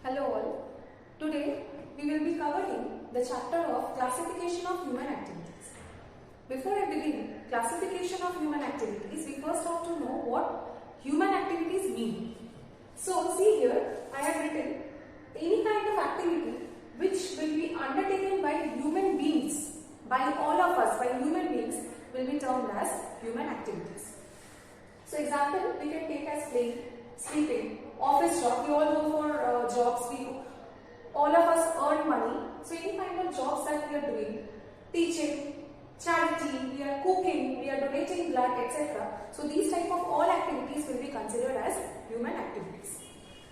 Hello all. Today we will be covering the chapter of classification of human activities. Before I begin classification of human activities, we first have to know what human activities mean. So see here, I have written any kind of activity which will be undertaken by human beings, by all of us, by human beings, will be termed as human activities. So example, we can take as playing, sleeping, office job. We all go for jobs. All of us earn money. So any kind of jobs that we are doing, teaching, charity, we are cooking, we are donating blood, etc. So these type of all activities will be considered as human activities.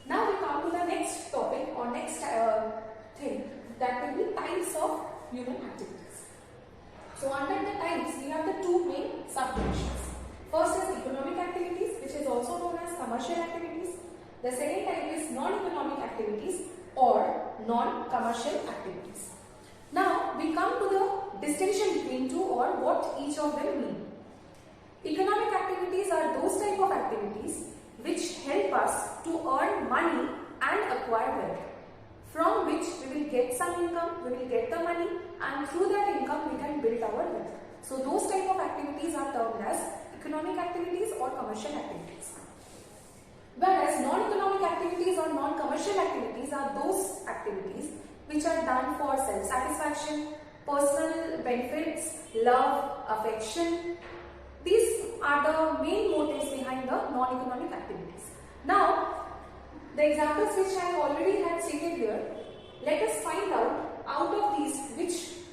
Now we come to the next topic or next thing, that will be types of human activities. So under the types, we have the two main subdivisions. First is economic activities, which is also known as commercial activities. The second type is non-economic activities or non-commercial activities. Now we come to the distinction between two or what each of them mean. Economic activities are those type of activities which help us to earn money and acquire wealth, from which we will get some income, we will get the money, and through that income we can build our wealth. So those type of activities are termed as economic activities or commercial activities. Whereas non-economic activities or non-commercial activities are those activities which are done for self-satisfaction, personal benefits, love, affection. These are the main motives behind the non-economic activities. Now, the examples which I already had stated here, let us find out of these which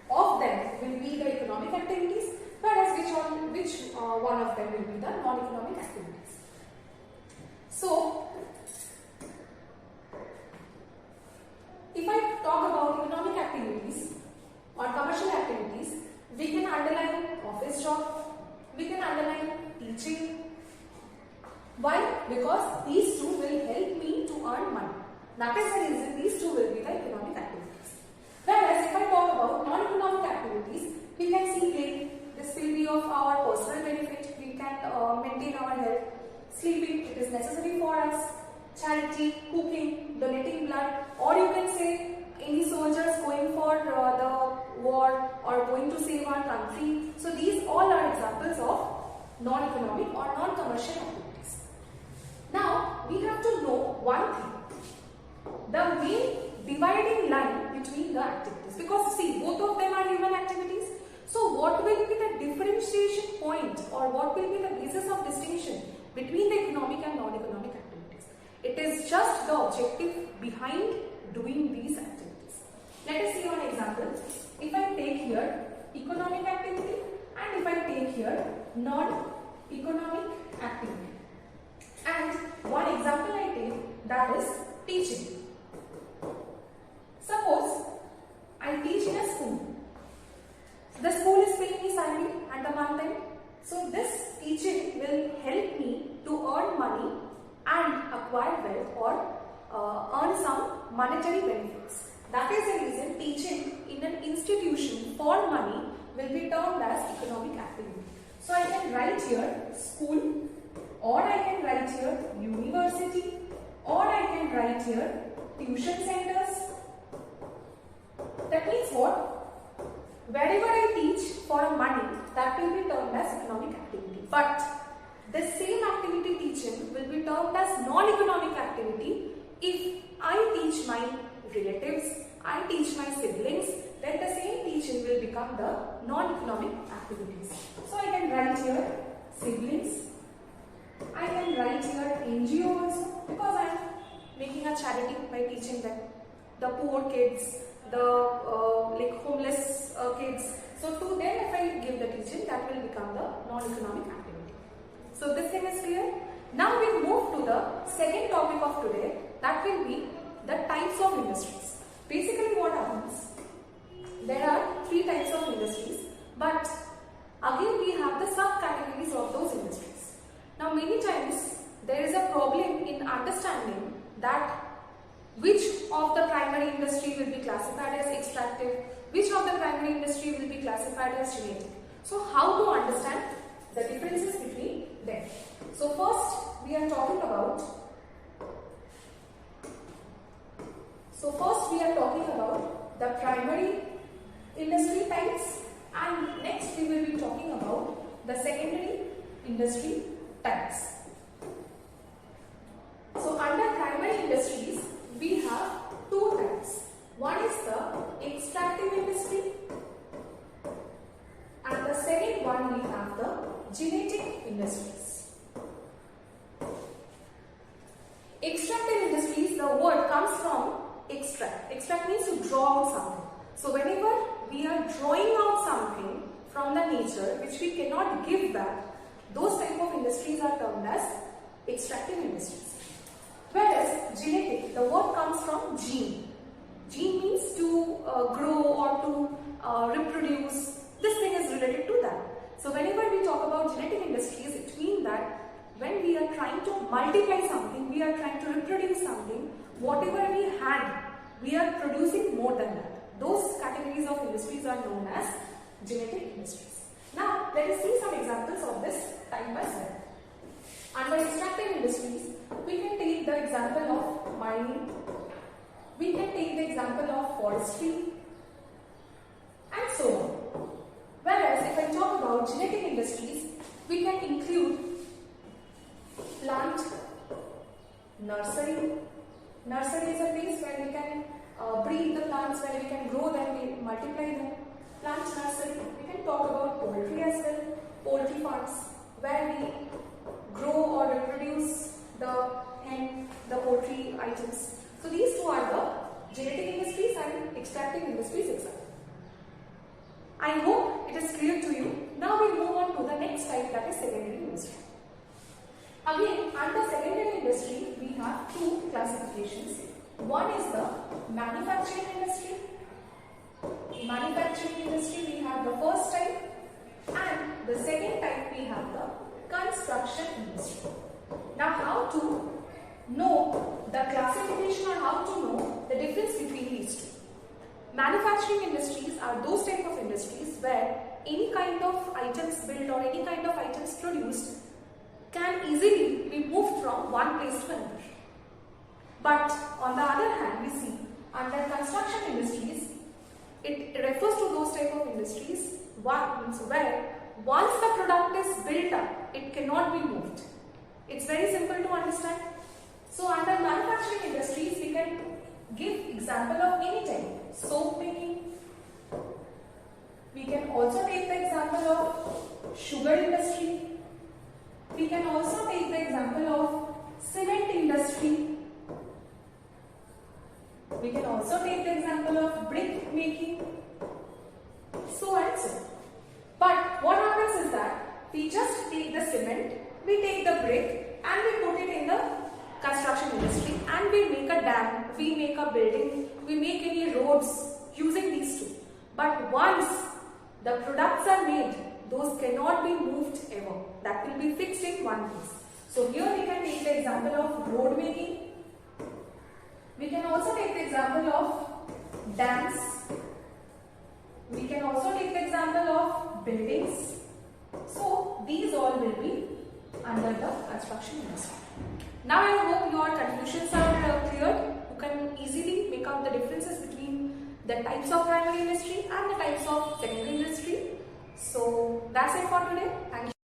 of them will be the economic activities, whereas which one of them will be the non-economic activities. So, if I talk about economic activities or commercial activities, we can underline office job, we can underline teaching. Why? Because these two will help me to earn money. That is the reason these two will be the economic activities. Whereas if I talk about non-economic activities, we can see playing. This will be of our personal benefit. We can maintain our health. Sleeping, it is necessary for us. Charity, cooking, donating blood, or you can say any soldiers going for the war or going to save our country. So these all are examples of non-economic or non-commercial activities. Now we have to know one thing, the main dividing line between the activities, because see, both of them are human activities. So what will be the differentiation point or what will be the basis of distinction between the economic and non-economic activities? It is just the objective behind doing these activities. Let us see one example. If I take here economic activity and if I take here non-economic activity, and one example I take, that is teaching. Suppose I teach in a school. The school is paying me salary at the month end. So this teaching will help me to earn money and acquire wealth or earn some monetary benefits. That is the reason teaching in an institution for money will be termed as economic activity. So I can write here school, or I can write here university, or I can write here tuition centers. That means what? Wherever I teach for money, that will be termed as economic activity. But the same activity teaching will be termed as non-economic activity if I teach my relatives, I teach my siblings, then the same teaching will become the non-economic activities. So I can write here siblings, I can write here NGO also, because I am making a charity by teaching them, the poor kids, the like homeless kids. So to them if I give the teaching, that will become the non-economic activity. So this thing is clear. Now we move to the second topic of today, that will be the types of industries. Basically what happens, there are three types of industries, but again we have the subcategories of those industries. Now many times there is a problem in understanding that which of the primary industry will be classified as extractive, which of the primary industry will be classified as genetic. So how to understand the differences between them? So first we are talking about extract. Extract means to draw out something. So whenever we are drawing out something from the nature which we cannot give back, those type of industries are termed as extractive industries. Whereas genetic, the word comes from gene. Gene means to grow or to reproduce. This thing is related to that. So whenever we talk about genetic industries, it means that when we are trying to multiply something, we are trying to reproduce something, whatever we had, we are producing more than that. Those categories of industries are known as genetic industries. Now, let us see some examples of this type as well. Under extractive industries, we can take the example of mining, we can take the example of forestry, and so on. Whereas, if I talk about genetic industries, we can include plant nursery. Nursery is a place where we can breed the plants, where we can grow them, we multiply them. Plant nursery. We can talk about poultry as well. Poultry farms, where we grow or reproduce the hen, the poultry items. So these two are the genetic industries and extractive industries itself. I hope it is clear to you. Now we move on to the next type, that is secondary industry. Again, under secondary industry, we have two classifications. One is the manufacturing industry. In manufacturing industry, we have the first type, and the second type we have the construction industry. Now, how to know the classification or how to know the difference between these two? Manufacturing industries are those type of industries where any kind of items built or any kind of items produced can easily be moved from one place to another. But on the other hand, we see under construction industries, it refers to those type of industries where once the product is built up, it cannot be moved. It's very simple to understand. So under manufacturing industries, we can give example of any type. Soap making. We can also take the example of sugar industry. We can also take the example of cement industry. We can also take the example of brick making. So and so. But what happens is that we just take the cement, we take the brick and we put it in the construction industry and we make a dam, we make a building, we make any roads using these two. But once the products are made, those cannot be moved ever. That will be fixed in one place. So here we can take the example of road making. We can also take the example of dams. We can also take the example of buildings. So these all will be under the construction industry. Now I hope your conclusions are clear. You can easily make out the differences between the types of primary industry and the types of secondary industry. So that's it for today. Thank you.